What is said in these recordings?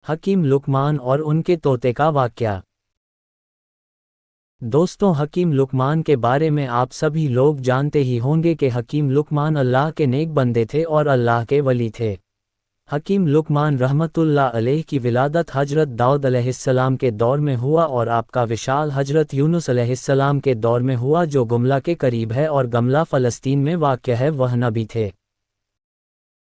हकीम लुकमान और उनके तोते का वाकया। दोस्तों, हकीम लुकमान के बारे में आप सभी लोग जानते ही होंगे कि हकीम लुकमान अल्लाह के नेक बंदे थे और अल्लाह के वली थे। हकीम लुकमान रहमतुल्लाह अलैह की विलादत हजरत दाऊद अलैहिस्सलाम के दौर में हुआ और आपका विशाल हजरत यूनुस अलैहिस्सलाम के दौर में हुआ, जो गुमला के करीब है और गमला फ़लस्तीन में वाक़या है। वह नबी थे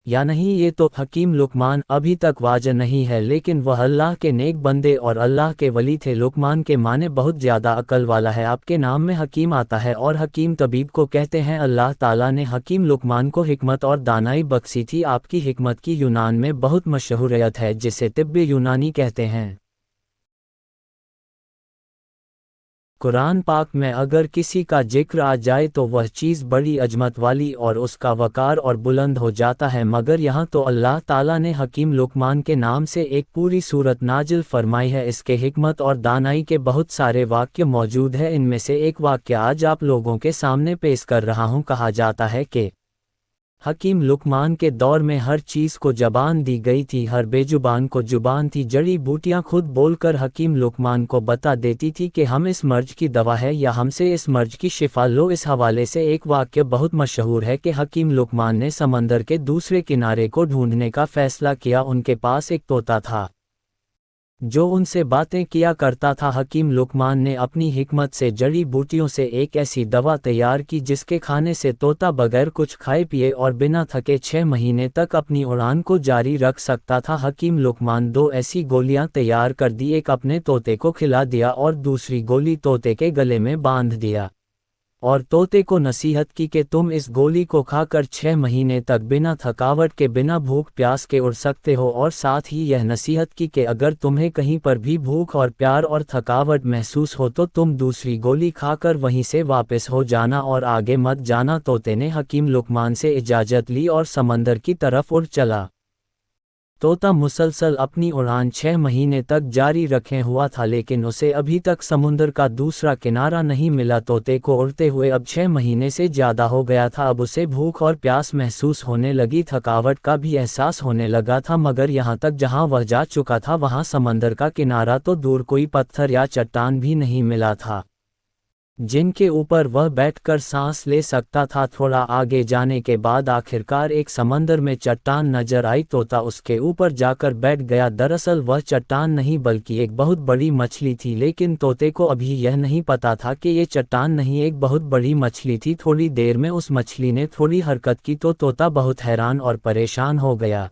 या नहीं ये तो हकीम लुकमान अभी तक वाज़ह नहीं है, लेकिन वह अल्लाह के नेक बंदे और अल्लाह के वली थे। लुकमान के माने बहुत ज़्यादा अकल वाला है। आपके नाम में हकीम आता है और हकीम तबीब को कहते हैं। अल्लाह ताला ने हकीम लुकमान को हिकमत और दानाई बख्शी थी। आपकी हिकमत की यूनान में बहुत मशहूरियत है, जिसे तिब्ब यूनानी कहते हैं। कुरान पाक में अगर किसी का जिक्र आ जाए तो वह चीज़ बड़ी अजमत वाली और उसका वकार और बुलंद हो जाता है, मगर यहाँ तो अल्लाह ताला ने हकीम लुकमान के नाम से एक पूरी सूरत नाजिल फरमाई है। इसके हिकमत और दानाई के बहुत सारे वाक्य मौजूद हैं। इनमें से एक वाक्य आज आप लोगों के सामने पेश कर रहा हूँ। कहा जाता है कि हकीम लुकमान के दौर में हर चीज़ को ज़बान दी गई थी, हर बेजुबान को जुबान थी। जड़ी बूटियाँ खुद बोलकर हकीम लुकमान को बता देती थी कि हम इस मर्ज की दवा है या हमसे इस मर्ज की शिफा लो। इस हवाले से एक वाक्य बहुत मशहूर है कि हकीम लुकमान ने समंदर के दूसरे किनारे को ढूंढने का फ़ैसला किया। उनके पास एक तोता था जो उनसे बातें किया करता था। हकीम लुकमान ने अपनी हिकमत से जड़ी बूटियों से एक ऐसी दवा तैयार की जिसके खाने से तोता बगैर कुछ खाए पिए और बिना थके 6 महीने तक अपनी उड़ान को जारी रख सकता था। हकीम लुकमान 2 ऐसी गोलियां तैयार कर दी, एक अपने तोते को खिला दिया और दूसरी गोली तोते के गले में बांध दिया और तोते को नसीहत की कि तुम इस गोली को खाकर 6 महीने तक बिना थकावट के, बिना भूख प्यास के उड़ सकते हो। और साथ ही यह नसीहत की कि अगर तुम्हें कहीं पर भी भूख और प्यार और थकावट महसूस हो तो तुम दूसरी गोली खाकर वहीं से वापस हो जाना और आगे मत जाना। तोते ने हकीम लुकमान से इजाज़त ली और समंदर की तरफ उड़ चला। तोता मुसलसल अपनी उड़ान 6 महीने तक जारी रखे हुआ था, लेकिन उसे अभी तक समुंदर का दूसरा किनारा नहीं मिला। तोते को उड़ते हुए अब 6 महीने से ज़्यादा हो गया था। अब उसे भूख और प्यास महसूस होने लगी, थकावट का भी एहसास होने लगा था, मगर यहाँ तक जहाँ वह जा चुका था वहाँ समंदर का किनारा तो दूर, कोई पत्थर या चट्टान भी नहीं मिला था जिनके ऊपर वह बैठकर सांस ले सकता था। थोड़ा आगे जाने के बाद आखिरकार एक समंदर में चट्टान नजर आई। तोता उसके ऊपर जाकर बैठ गया। दरअसल वह चट्टान नहीं बल्कि एक बहुत बड़ी मछली थी, लेकिन तोते को अभी यह नहीं पता था कि ये चट्टान नहीं, एक बहुत बड़ी मछली थी। थोड़ी देर में उस मछली ने थोड़ी हरकत की तो तोता बहुत हैरान और परेशान हो गया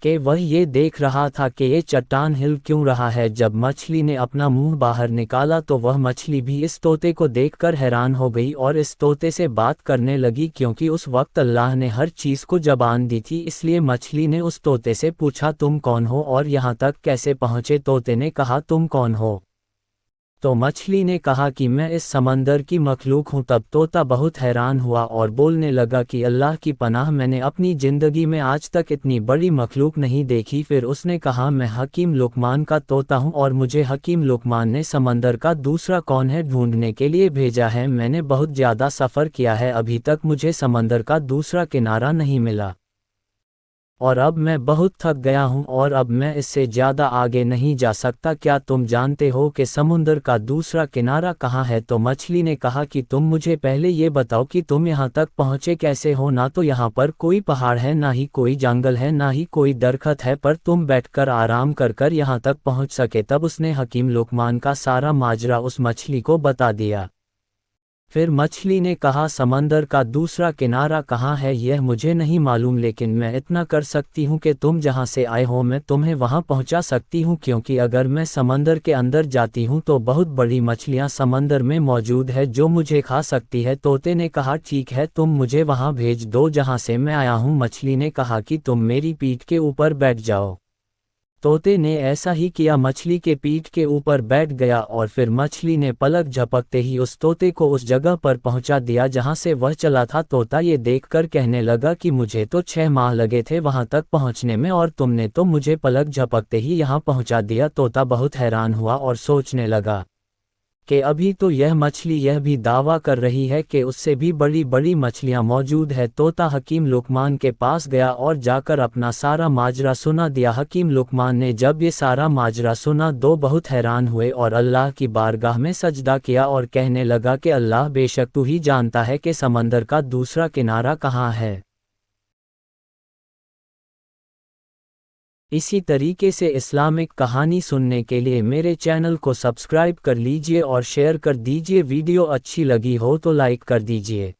कि वह ये देख रहा था कि ये चट्टान हिल क्यों रहा है। जब मछली ने अपना मुंह बाहर निकाला तो वह मछली भी इस तोते को देखकर हैरान हो गई और इस तोते से बात करने लगी। क्योंकि उस वक्त अल्लाह ने हर चीज़ को ज़बान दी थी, इसलिए मछली ने उस तोते से पूछा, तुम कौन हो और यहाँ तक कैसे पहुँचे? तोते ने कहा, तुम कौन हो? तो मछली ने कहा कि मैं इस समंदर की मखलूक हूँ। तब तोता बहुत हैरान हुआ और बोलने लगा कि अल्लाह की पनाह, मैंने अपनी ज़िंदगी में आज तक इतनी बड़ी मखलूक नहीं देखी। फिर उसने कहा, मैं हकीम लुकमान का तोता हूँ और मुझे हकीम लुकमान ने समंदर का दूसरा कौन है ढूंढने के लिए भेजा है। मैंने बहुत ज़्यादा सफ़र किया है, अभी तक मुझे समंदर का दूसरा किनारा नहीं मिला और अब मैं बहुत थक गया हूँ और अब मैं इससे ज़्यादा आगे नहीं जा सकता। क्या तुम जानते हो कि समुंदर का दूसरा किनारा कहाँ है? तो मछली ने कहा कि तुम मुझे पहले ये बताओ कि तुम यहाँ तक पहुँचे कैसे हो। ना तो यहाँ पर कोई पहाड़ है, ना ही कोई जंगल है, ना ही कोई दरख्त है, पर तुम बैठकर आराम कर कर यहाँ तक पहुँच सके। तब उसने हकीम लुकमान का सारा माजरा उस मछली को बता दिया। फिर मछली ने कहा, समंदर का दूसरा किनारा कहाँ है यह मुझे नहीं मालूम, लेकिन मैं इतना कर सकती हूँ कि तुम जहाँ से आए हो मैं तुम्हें वहाँ पहुँचा सकती हूँ। क्योंकि अगर मैं समंदर के अंदर जाती हूँ तो बहुत बड़ी मछलियाँ समंदर में मौजूद है जो मुझे खा सकती है। तोते ने कहा, ठीक है, तुम मुझे वहाँ भेज दो जहाँ से मैं आया हूँ। मछली ने कहा कि तुम मेरी पीठ के ऊपर बैठ जाओ। तोते ने ऐसा ही किया, मछली के पीठ के ऊपर बैठ गया और फिर मछली ने पलक झपकते ही उस तोते को उस जगह पर पहुंचा दिया जहां से वह चला था। तोता ये देखकर कहने लगा कि मुझे तो 6 माह लगे थे वहां तक पहुंचने में और तुमने तो मुझे पलक झपकते ही यहां पहुंचा दिया। तोता बहुत हैरान हुआ और सोचने लगा कि अभी तो यह मछली यह भी दावा कर रही है कि उससे भी बड़ी बड़ी मछलियां मौजूद है। तोता हकीम लुकमान के पास गया और जाकर अपना सारा माजरा सुना दिया। हकीम लुकमान ने जब ये सारा माजरा सुना तो बहुत हैरान हुए और अल्लाह की बारगाह में सजदा किया और कहने लगा कि अल्लाह, बेशक तू ही जानता है कि समंदर का दूसरा किनारा कहाँ है। इसी तरीके से इस्लामिक कहानी सुनने के लिए मेरे चैनल को सब्सक्राइब कर लीजिए और शेयर कर दीजिए। वीडियो अच्छी लगी हो तो लाइक कर दीजिए।